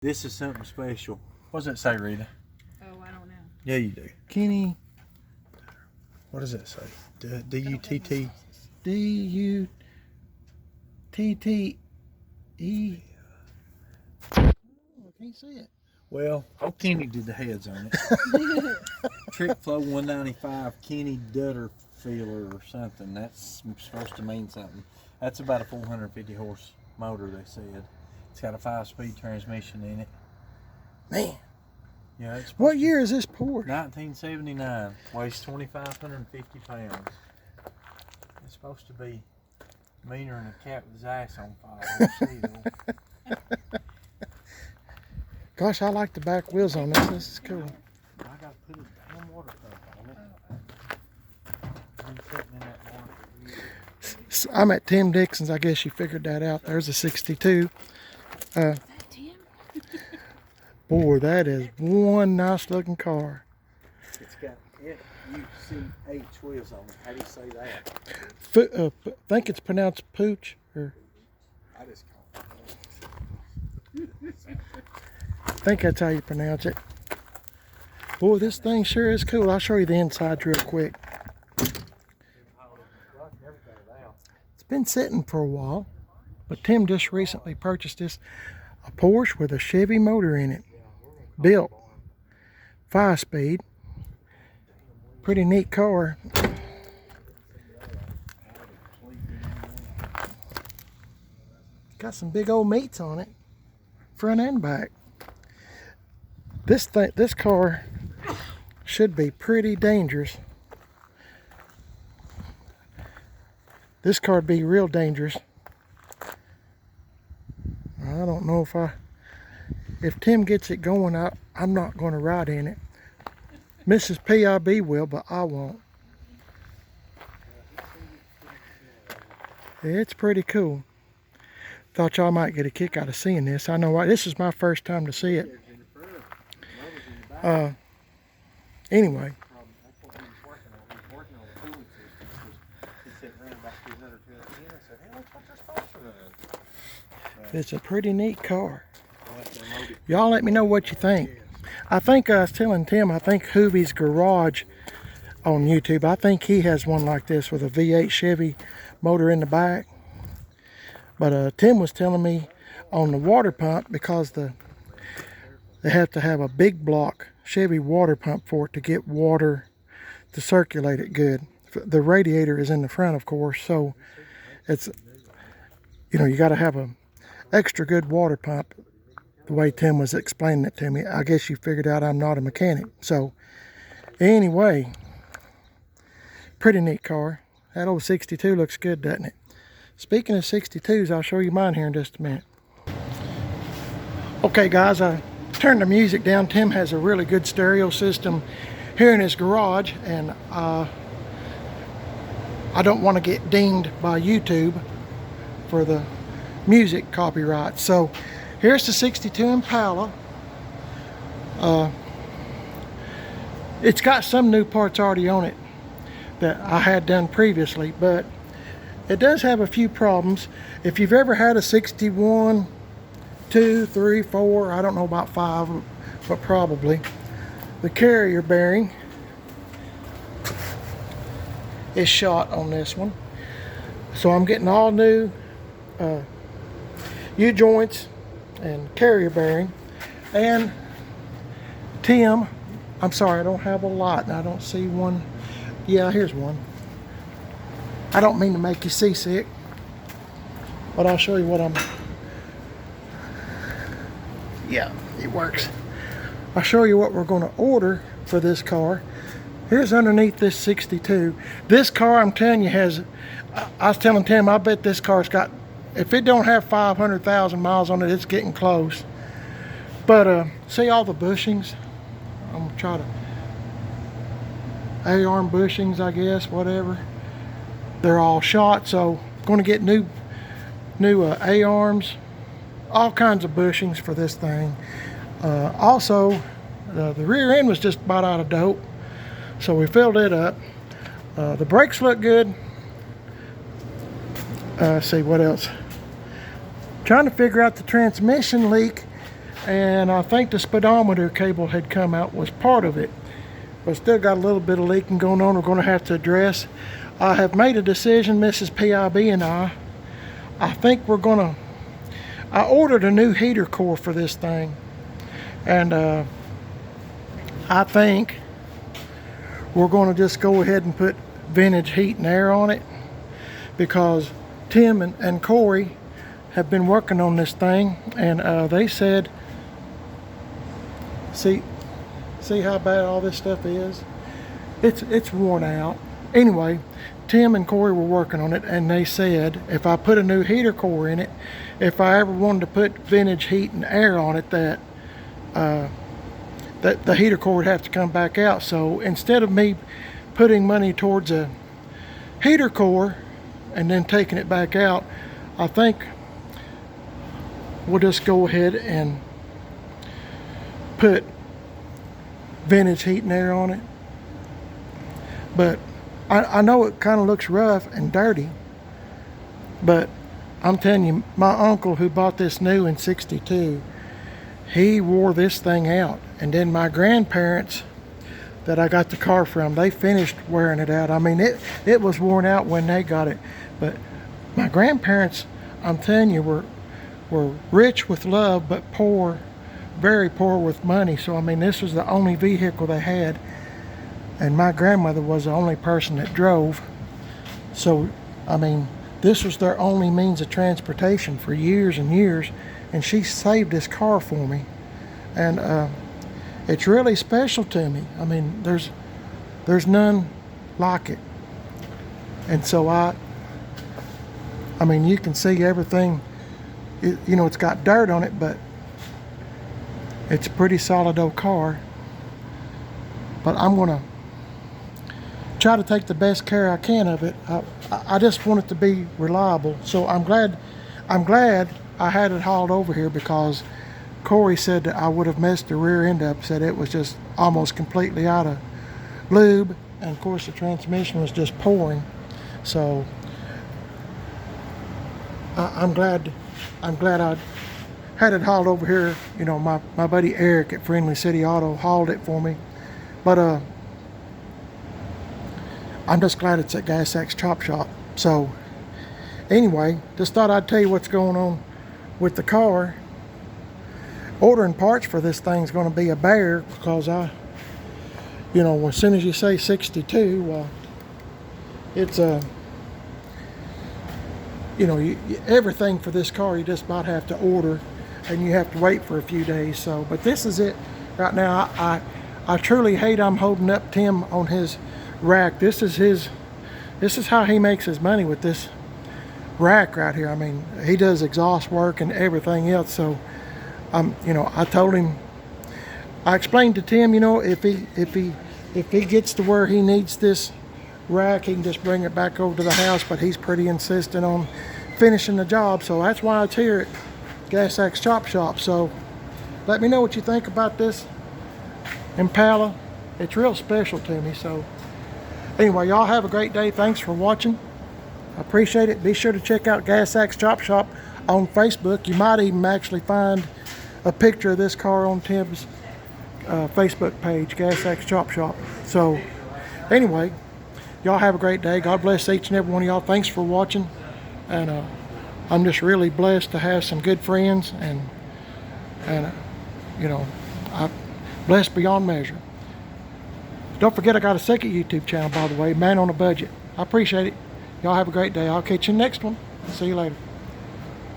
This is something special. What does it say, Rita? Oh, I don't know. Yeah, you do. Kenny. What does it say? D-U-T-T. D-U-T-T-E. I can't see it. Well, old Kenny did the heads on it. Trick Flow 195 Kenny Dutter Feeler or something. That's supposed to mean something. That's about a 450 horse motor, they said. It's got a 5-speed transmission in it. Man. Yeah, it's what year is this Porsche? 1979. Weighs 2,550 pounds. It's supposed to be meaner than a cat with his ass on fire. We'll see, though. Gosh, I like the back wheels on this. This is cool. I gotta put a damn water pump on it. Been sitting in that water for years. I'm at Tim Dixon's. I guess you figured that out. There's a 62. Is that Tim? Boy, that is one nice looking car. It's got F-U-C-H wheels on it. How do you say that? I think it's pronounced Pooch. Or I just call it. I think that's how you pronounce it. Boy, this thing sure is cool. I'll show you the inside real quick. It's been sitting for a while, but Tim just recently purchased this. A Porsche with a Chevy motor in it. Built. 5-speed. Pretty neat car. Got some big old meats on it. Front and back. This car should be pretty dangerous. This car would be real dangerous. I don't know if Tim gets it going, I'm not going to ride in it. Mrs. PIB will, but I won't. It's pretty cool. Thought y'all might get a kick out of seeing this. I know this is my first time to see it. Anyway. It's a pretty neat car. Y'all let me know what you think. I think I was telling Tim, I think Hoobie's Garage on YouTube, I think he has one like this with a V8 Chevy motor in the back. But Tim was telling me on the water pump, because they have to have a big block Chevy water pump for it to get water to circulate it good. The radiator is in the front, of course, so it's, you got to have a extra good water pump, the way Tim was explaining it to me. I guess you figured out I'm not a mechanic. So anyway, pretty neat car. That old 62 looks good, doesn't it? Speaking of 62s, I'll show you mine here in just a minute. Okay guys, I turned the music down. Tim has a really good stereo system here in his garage, and I don't want to get dinged by YouTube for the music copyright. So here's the 62 Impala. It's got some new parts already on it that I had done previously, but it does have a few problems. If you've ever had a 61, 2, 3, 4, I don't know about 5, but probably, the carrier bearing is shot on this one. So I'm getting all new U-joints and carrier bearing. And Tim, I'm sorry, I don't have a lot and I don't see one. Yeah, here's one. I don't mean to make you seasick, but I'll show you what yeah, it works. I'll show you what we're going to order for this car. Here's underneath this 62. This car, I'm telling you, I was telling Tim, I bet this car's got, if it don't have 500,000 miles on it, it's getting close. But see all the bushings? I'm going to try to, A-arm bushings, I guess, whatever. They're all shot, so I'm going to get new A-arms, all kinds of bushings for this thing. Also, the rear end was just about out of dope, so we filled it up. The brakes look good. See what else. Trying to figure out the transmission leak. and I think the speedometer cable had come out, was part of it, but still got a little bit of leaking going on we're going to have to address. I have made a decision, Mrs. PIB and I think we're gonna, I ordered a new heater core for this thing, and I think we're going to just go ahead and put vintage heat and air on it, because Tim and Corey have been working on this thing, and they said, see how bad all this stuff is? It's worn out. Anyway, Tim and Corey were working on it, and they said if I put a new heater core in it, if I ever wanted to put vintage heat and air on it, that the heater core would have to come back out. So instead of me putting money towards a heater core and then taking it back out, I think we'll just go ahead and put vintage heat and air on it. But I know it kind of looks rough and dirty, but I'm telling you, my uncle who bought this new in '62, he wore this thing out. And then my grandparents that I got the car from, they finished wearing it out. I mean, it was worn out when they got it, but my grandparents, I'm telling you, were rich with love, but poor, very poor with money. So I mean, this was the only vehicle they had, and my grandmother was the only person that drove. So I mean, this was their only means of transportation for years and years, and she saved this car for me, and it's really special to me. I mean, there's none like it. And so I mean, you can see everything, you know, it's got dirt on it, but it's a pretty solid old car. But I'm gonna try to take the best care I can of it. I just want it to be reliable. So I'm glad I had it hauled over here, because Corey said that I would have messed the rear end up, said it was just almost completely out of lube, and of course the transmission was just pouring. So I'm glad I had it hauled over here. You know, my buddy Eric at Friendly City Auto hauled it for me. But I'm just glad it's at Gas X Chop Shop. So anyway, just thought I'd tell you what's going on with the car. Ordering parts for this thing's going to be a bear, because you know, as soon as you say 62, well, it's you know, everything for this car you just about have to order, and you have to wait for a few days. So, but this is it right now. I truly hate I'm holding up Tim on his rack. This is how he makes his money, with this rack right here. I mean, he does exhaust work and everything else. So you know, I told him, I explained to Tim, you know, if he gets to where he needs this rack, he can just bring it back over to the house, but he's pretty insistent on finishing the job. So that's why it's here at Gas X Chop Shop. So let me know what you think about this Impala. It's real special to me. So anyway, y'all have a great day. Thanks for watching. I appreciate it. Be sure to check out Gas X Chop Shop on Facebook. You might even actually find a picture of this car on Tim's Facebook page, Gas X Chop Shop. So anyway, y'all have a great day. God bless each and every one of y'all. Thanks for watching. And I'm just really blessed to have some good friends, and you know, I'm blessed beyond measure. Don't forget, I got a second YouTube channel, by the way, Man on a Budget. I appreciate it. Y'all have a great day. I'll catch you next one. See you later.